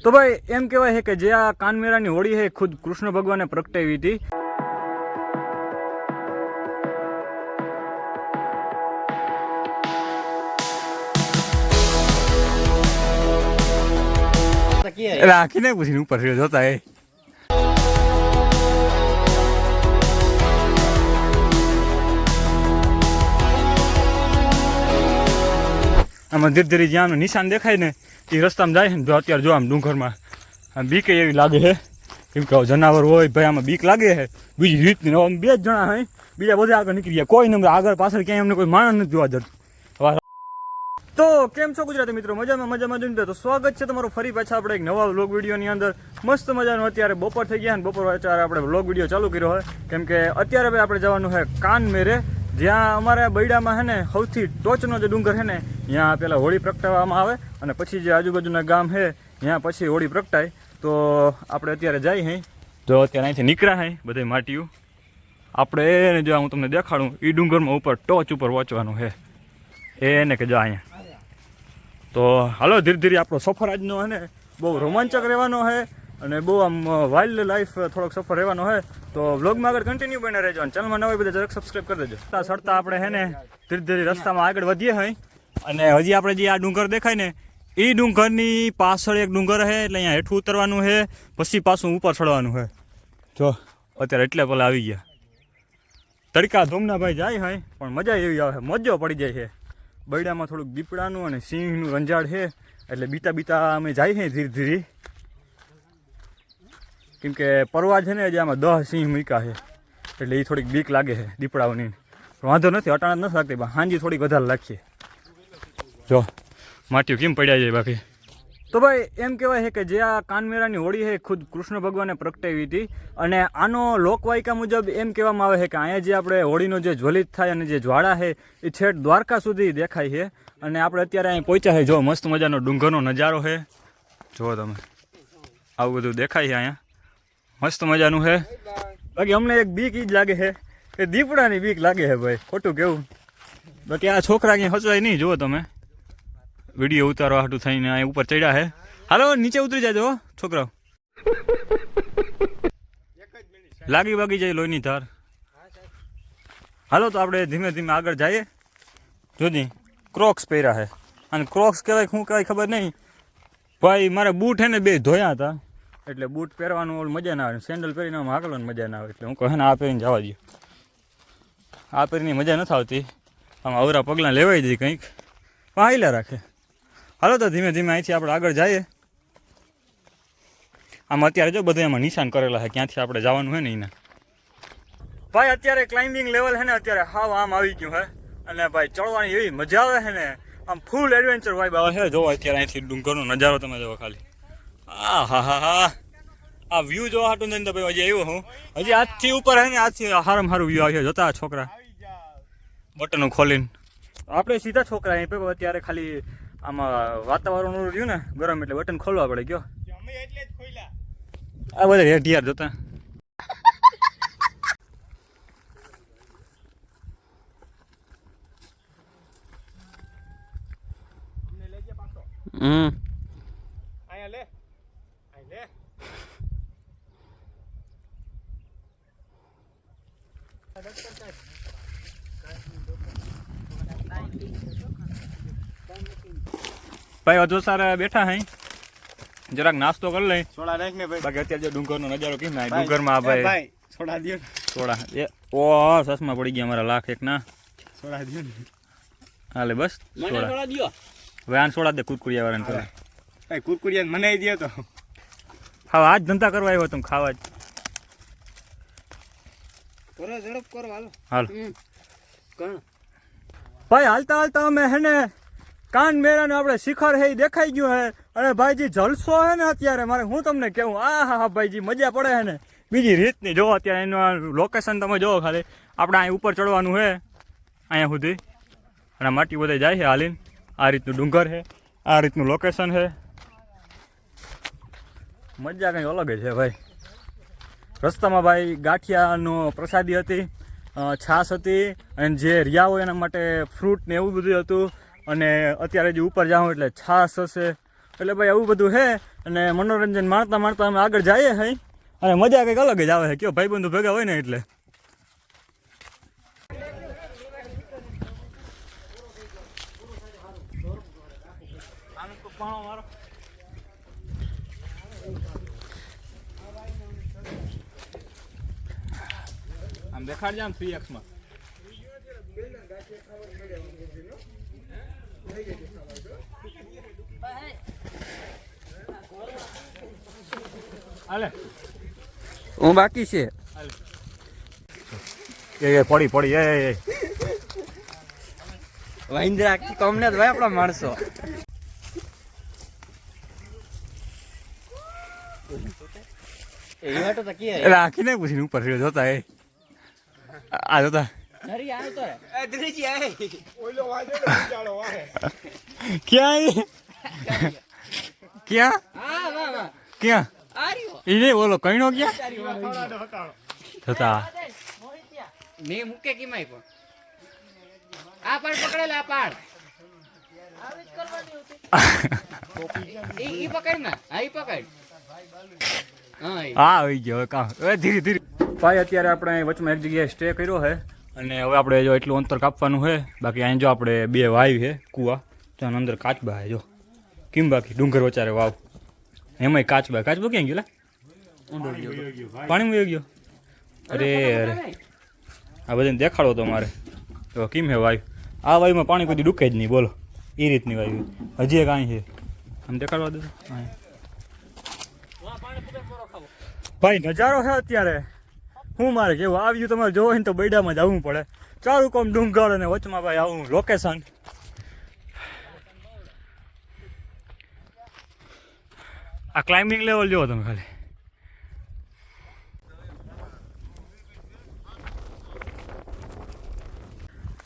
તો ભાઈ એમ કહેવાય છે કે જે આ કાનમેરાની હોળી છે ખુદ કૃષ્ણ ભગવાને પ્રગટાવી હતી. રાખીને પૂછીને ઉપર જોતા એ આમાં ધીરે ધીરે જ્યાં નિશાન દેખાય ને એ રસ્તામાં જાય ને તો અત્યારે જો આમ ડુંગરમાં બીક એવી લાગે છે કેમ કે જનાવર હોય ભાઈ આમાં બીક લાગે છે બીજી રીતની. આમ 2 જ જણા હોય બીજા બધા આગળ નીકળી ગયા કોઈ નંબર આગળ પાછળ ક્યાંય અમને કોઈ માણસ નથી જોવા જતું. તો કેમ છો ગુજરાતી મિત્રો? મજામાં જોઈને તો સ્વાગત છે તમારું ફરી પાછા આપણે એક નવા વ્લોગ વિડીયોની અંદર. મસ્ત મજાનું અત્યારે બપોર થઈ ગયા ને બપોર અત્યારે આપણે વ્લોગ વિડીયો ચાલુ કર્યો હોય કેમ કે અત્યારે ભાઈ આપણે જવાનું છે કાનમેરે, જ્યાં અમારા બૈડામાં છે ને સૌથી ટોચનો જે ડુંગર છે ને ત્યાં પહેલાં હોળી પ્રગટાવવામાં આવે અને પછી જે આજુબાજુના ગામ છે ત્યાં પછી હોળી પ્રગટાય. તો આપણે અત્યારે જઈએ હે જો અત્યારે અહીંથી નીકળ્યા હે બધે માટીયું આપણે જો હું તમને દેખાડું એ ડુંગરમાં ઉપર ટોચ ઉપર પહોંચવાનું છે એને કે જો અહીંયા. તો હાલો ધીરે ધીરે આપણો સફર આજનો છે ને બહુ રોમાંચક રહેવાનો છે અને બહુ આમ વાઇલ્ડ લાઈફ થોડોક સફર રહેવાનો છે. તો વ્લોગમાં આગળ કન્ટિન્યુ બને રહેજો અને ચેનલમાં નવા બધા જરાક સબસ્ક્રાઈબ કરી દેજો. સડતા આપણે છે ને ધીરે ધીરે રસ્તામાં આગળ વધીએ હોય અને હજી આપણે જે આ ડુંગર દેખાય ને એ ડુંગરની પાછળ એક ડુંગર છે એટલે અહીંયા હેઠું ઉતરવાનું છે પછી પાછું ઉપર ચડવાનું છે. જો અત્યારે એટલે પેલા આવી ગયા તડકા ધૂમના ભાઈ જાય હોય પણ મજા એવી આવે મજો પડી જાય છે. બૈડામાં થોડુંક દીપડાનું અને સિંહનું રંજાડ છે એટલે બીતા અમે જાય છે ધીરે ધીરે કેમ કે પરવા છે ને જે આમાં 10 સિંહ મૂક્યા છે એટલે એ થોડીક બીક લાગે છે દીપડાઓની. વાંધો નથી અટાણા નથી લાગતી પણ હાંજી થોડીક વધારે લાગશે. જો માટીઓ કેમ પડ્યા જાય બાકી. તો ભાઈ એમ કહેવાય છે કે જે આ કાનમેરાની હોળી છે ખુદ કૃષ્ણ ભગવાને પ્રગટાવી હતી અને આનો લોકવાયકા મુજબ એમ કહેવામાં આવે છે કે અહીંયા જે આપણે હોળીનો જે જ્વલિત થાય અને જે જ્વાળા છે એ છેક દ્વારકા સુધી દેખાય છે. અને આપણે અત્યારે અહીં પહોંચ્યા છે જો મસ્ત મજાનો ડુંગરનો નજારો છે જુઓ તમે આવું બધું દેખાય છે અહીંયા મસ્ત મજાનું છે. બાકી અમને એક બીક એ જ લાગે છે કે દીપડાની બીક લાગે છે ભાઈ ખોટું કેવું. બાકી આ છોકરા ક્યાંય હચવાય નહીં જુઓ તમે વિડીયો ઉતારવા હાટું થઈને અહીં ઉપર ચડ્યા છે. હાલો નીચે ઉતરી જાજો છોકરાઓ લાગી જાય લોહીની ધાર. હાલો તો આપણે ધીમે ધીમે આગળ જઈએ. જોજી ક્રોક્સ પહેર્યા છે અને ક્રોક્સ કહેવાય શું કહેવાય ખબર નહીં ભાઈ. મારે બૂટ છે ને 2 ધોયા હતા એટલે બૂટ પહેરવાનું મજા ના આવે, સેન્ડલ પહેરીને આમ હાકલવાની મજા ના આવે એટલે હું કહે ને આ પહેરીને જવા દઉં. આ પહેરીને મજા નથી આવતી આમ અવરા પગલાં લેવાઈ દઈએ કંઈક પાયલા રાખે. હાલો તો ધીમે ધીમે અહીંથી આપણે આગળ જઈએ. આમ અત્યારે જો બધા એમાં નિશાન કરેલા છે ક્યાંથી આપણે જવાનું હોય ને એના. ભાઈ અત્યારે ક્લાઇમ્બિંગ લેવલ છે ને અત્યારે હાવ આમ આવી ગયું છે અને ભાઈ ચડવાની એવી મજા આવે છે ને આમ ફૂલ એડવેન્ચર વાઇબ આવે છે. જો અત્યારે અહીંથી ડુંગરનો નજારો તમે જોવો ખાલી હા આ વ્યૂ જોવા હાટું ને તો ભાઈ હજી આવ્યો હું હજી આજથી ઉપર છે ને આજથી સારામાં સારું વ્યૂ આવ્યો. જોતા છોકરા બટનો ખોલીને આપણે સીધા છોકરા અહીં અત્યારે ખાલી આમાં વાતાવરણ રહ્યું ને ગરમ એટલે બટન ખોલવા પડે ગયો આ બધા રેટ યાર જોતા. ભાઈ અધો સારા બેઠા હે જરાક નાસ્તો કરી લઈ. સોડા નાખ ને ભાઈ. બાકી અત્યારે જો ડુંગરનો નજારો કેમ ના ડુંગરમાં ભાઈ સોડા દે સોડા ઓ સસમાં પડી ગયા મારા લાખ એક ના સોડા દે હાલે બસ સોડા દયો હવે આન સોડા દે કુરકુરિયા વાળાને કરે ભાઈ કુરકુરિયા મને દે તો ખાવા આજ ધંધા કરવા આવ્યો તમે ખાવા જ કરો ઝડપ કરો હાલો હાલ કોણ ભાઈ હાલતા અમે હે ને કાનમેરાને આપણે શિખર હે દેખાઈ ગયું હે અને ભાઈજી જલસો હે ને અત્યારે મારે હું તમને કહું હા ભાઈજી મજા પડે છે ને બીજી રીતની. જો અત્યારે એનું લોકેશન તમે જોવો ખાલી આપણે અહીં ઉપર ચડવાનું છે અહીંયા સુધી અને માટી બધા જાય છે હાલીને. આ રીતનું ડુંગર છે આ રીતનું લોકેશન છે મજા કંઈ અલગ જ છે ભાઈ. રસ્તામાં ભાઈ ગાંઠિયાનો પ્રસાદી હતી છાશ હતી અને જે રહ્યા હોય એના માટે ફ્રૂટ ને એવું બધું હતું અને અત્યારે જે ઉપર જાઉં એટલે છાશ હશે એટલે ભાઈ આવું બધું છે અને મનોરંજન માણતા માણતા અમે આગળ જઈએ છીએ અને મજા કંઈક અલગ જ આવે છે કયો ભાઈબંધો ભેગા હોય ને એટલે આમ દેખાડજે આમ 3x માં હાલે હું બાકી છે એ પડી પડી એ વાહિન્દ્રા કમને જ ભાઈ આપણા માણસો એટલે આખી નહીં પૂછીને ઉપર જોતા એ આ જોતા ક્યાં ક્યાં ક્યાં એ નહીં બોલો કઈ નો ક્યાં થતા મેં મૂકે કીમાય પણ આ પાડ પકડેલા આ પાડ ઈ પકડ ના આ ઈ પકડ હા આવી ગયો કામ હવે ધીરે ધીરે ભાઈ અત્યારે આપણે વચમાં એક જગ્યાએ સ્ટે કર્યો છે અને હવે આપણે જો એટલું અંતર કાપવાનું છે બાકી અહીં જો આપણે 2 વાવ છે કુવા ત્યાં અંદર કાચબા છે જો કેમ બાકી ડુંગર વચારે વાવ એમાંય કાચબા ક્યાં ગયો પાણીમાં ગયો અરે અરે આ બધાને દેખાડો તો મારે તો કેમ હે વાયુ આ વાયુમાં પાણી કોઈ ડૂકે જ નહીં બોલો એ રીતની વાયુ હજી એક અહીં છે આમ દેખાડવા દો ભાઈ નજારો છે અત્યારે હું મારે કેવું આવ્યું તમારે જોવો ને તો બૈડામાં જ આવવું પડે ચારું કોમ ડુંગર અને વચમાં ભાઈ આવું લોકેશન આ ક્લાઇમ્બિંગ લેવલ જોવો તમે ખાલી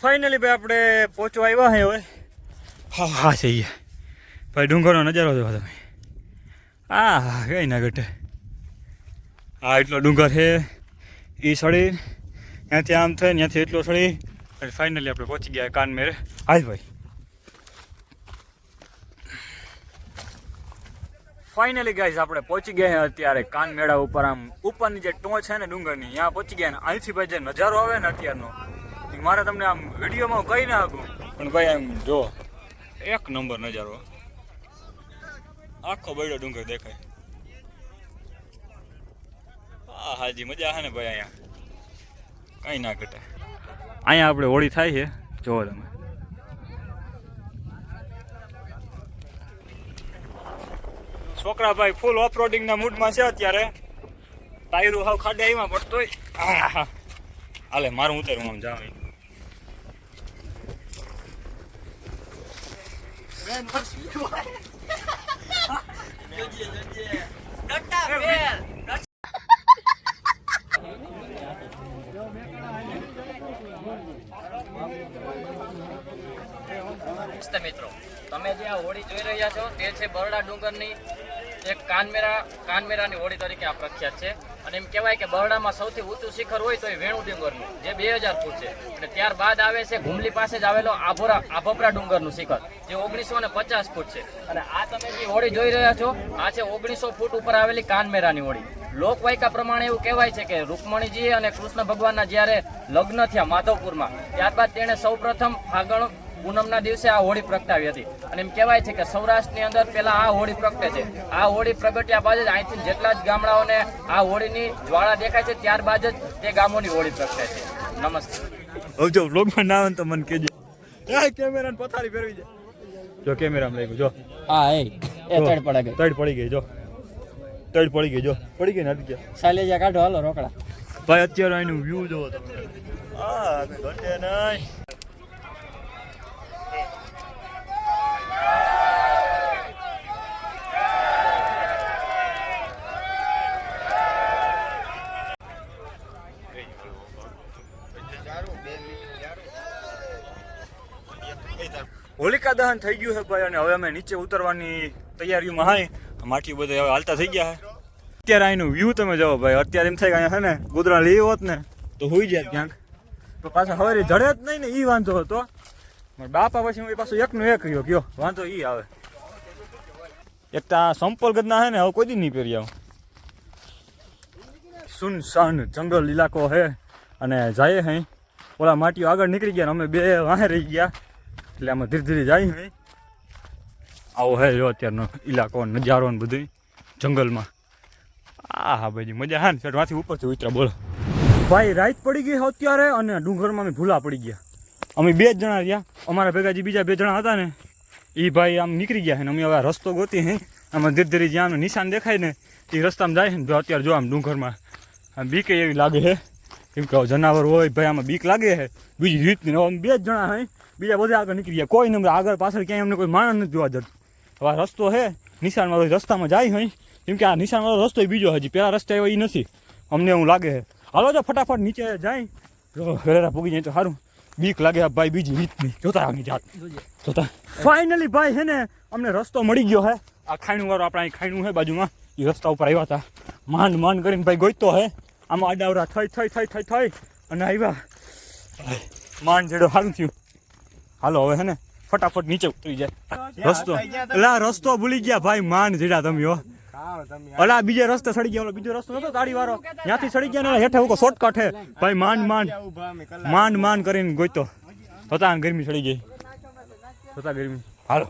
ફાઇનલી ભાઈ આપણે પહોંચવા આવ્યા છે હવે હા હા છે ભાઈ ડુંગરનો નજારો જોવો તમે હા કઈ ના ઘટે હા એટલો ડુંગર છે એ સડી ત્યાંથી આમ થાય ત્યાંથી એટલો સડી અને ફાઇનલી આપણે પહોંચી ગયા કાનમેરે હાલ ભાઈ ફાઇનલી ગાઈઝ આપણે પહોંચી ગયા છીએ અત્યારે કાનમેળા ઉપર આમ ઉપરની જે ટોચ છે ને ડુંગરની ત્યાં પહોંચી ગયા ને અહીંથી ભાઈ જે નજારો આવે ને અત્યારનો મારે તમને આમ વિડીયોમાં કહી ના શકું પણ ભાઈ આમ જો એક નંબર નજારો આખો બૈડો ડુંગર દેખાય હા હાજી મજા આવે ને ભાઈ અહીંયા કઈ ના ઘટે અહીંયા આપણે હોળી થાય છે જોવો તમે છોકરા ભાઈ ફૂલ ઓફરોડિંગ ના મૂડમાં છે અત્યારે ટાયરું હાવ ખાડે આવ્યા પડતોય હાલે મારું ઉતારું આમ જાવ મિત્રો તમે જે આ હોળી જોઈ રહ્યા છો તે છે બરડા ડુંગરની એક કાનમેરાની હોળી તરીકે આ પ્રખ્યાત છે અને એમ કહેવાય કે બરડામાં સૌથી ઊંચું શિખર હોય તો એ વેણુ ડુંગરનું જે 2000 ફૂટ છે અને ત્યારબાદ આવે છે ઘુમલી પાસે જ આવેલો આભપરા ડુંગરનું શિખર જે 1950 ફૂટ છે અને આ તમે જે હોળી જોઈ રહ્યા છો આ છે 1900 ફૂટ ઉપર આવેલી કાનમેરાની હોળી લોકવાયકા પ્રમાણે એવું કહેવાય છે કે રૂકમણીજી અને કૃષ્ણ ભગવાનના જ્યારે લગ્ન થયા માધવપુરમાં ત્યારબાદ તેણે સૌપ્રથમ ફાગણ પૂનમના દિવસે આ હોળી પ્રગટાવી હતી અને એમ કહેવાય છે કે સૌરાષ્ટ્રની અંદર પહેલા આ હોળી પ્રગટે છે આ હોળી પ્રગટ્યા બાદ જ અહીંથી જેટલા જ ગામડાઓને આ હોળીની જ્વાળા દેખાય છે ત્યારબાદ જ તે ગામોની હોળી પ્રગટે છે નમસ્તે હવે જો વ્લોગમાં ના આવે તો મને કહેજો કેમેરાને પથારી ફેરવી દે જો કેમેરામાં લઈ ગયો જો હા એ તડ પડી ગઈ તડ પડી ગઈ જો તડ પડી ગઈ જો પડી ગઈ ને અટકી સાલેજા કાઢો હાલો રોકડા ભાઈ અત્યારે એનું વ્યૂ જોવો તમે હા ઘટે નહીં હોલિકા દહન થઈ ગયું છે ભાઈ અને હવે અમે નીચે ઉતરવાની તૈયારીઓમાં હાઈ માટી બધા હવે હાલતા થઈ ગયા છે અત્યારે અહીંનું વ્યૂ તમે જાઓ ભાઈ અત્યારે એમ થાય કે અહીંયા છે ને ગોદરા લઈ હોત ને તો હોઈ જાય ક્યાંક તો પાછા હવે જડે જ નહીં ને એ વાંધો હતો બાપા પછી હું પાછું એકનું એક રહ્યો કયો વાંધો એ આવે એક તો આ સંપલ ગદના હે ને હવે કોઈ દી નહીં પહેરી આવું. સુનસાન જંગલ ઇલાકો હે અને જાય હે ઓલા માટીઓ આગળ નીકળી ગયા ને અમે બે વાહે રહી ગયા એટલે આમાં ધીરે ધીરે જાય હે. આવો હે જો અત્યારનો ઇલાકો નજારો ને બધું જંગલમાં. હા ભાઈ મજા હા ને સેટ માંથી ઉપરથી ઉતરા બોલો ભાઈ. રાત પડી ગઈ અત્યારે અને ડુંગરમાં અમે ભૂલા પડી ગયા. અમે બે જ જણા રહ્યા, અમારા ભેગા જે બીજા બે જણા હતા ને એ ભાઈ આમ નીકળી ગયા છે ને અમે હવે રસ્તો ગોતી હે. આમાં ધીરે ધીરે જ્યાં નિશાન દેખાય ને એ રસ્તામાં જાય છે ને. જો અત્યારે જો આમ ડુંગરમાં આમ બીક એવી લાગે છે કેમ કે જનાવર હોય ભાઈ આમાં બીક લાગે છે બીજી રીતની. અમે બે જ જણા હે, બીજા બધા આગળ નીકળી ગયા. કોઈ નહીં આગળ પાછળ ક્યાંય અમને કોઈ માણસ નથી જોવા જતું. હવે આ રસ્તો છે નિશાનવાળો રસ્તામાં જાય હોય કેમ કે આ નિશાનવાળો રસ્તો બીજો હજી પેલા રસ્તા એવો એ નથી અમને એવું લાગે છે. હાલો જો ફટાફટ નીચે જાય જો ઘરેરા પૂગી જાય તો સારું. બીક લાગે ભાઈ બીજી રીતની. જોતા આગળ જાત જોતા ફાઇનલી ભાઈ હે ને અમને રસ્તો મળી ગયો હે. આ ખાણું વાળો આપણે અહીં ખાણું હે બાજુમાં એ રસ્તા ઉપર આવ્યા હતા. માંડ કરીને ભાઈ ગોઈતો હે આમાં આડાવડા થઈ અને આવ્યા માંડ જેડો સારું થયું. હાલો હવે હે ને ફટાફટ નીચે ઉતરી જાય. રસ્તો એટલે રસ્તો ભૂલી ગયા ભાઈ માંડ જેડા તમે હો. અલા બીજે રસ્તે સડી ગયા. બીજો રસ્તો નતો તાળી વાળો ત્યાંથી સડી ગયા ને હેઠે ઉકો શોર્ટકટ હે ભાઈ. માંડ કરીને ગોઈતો હતા ગરમી સડી ગઈ. હતા ગરમી. હાલો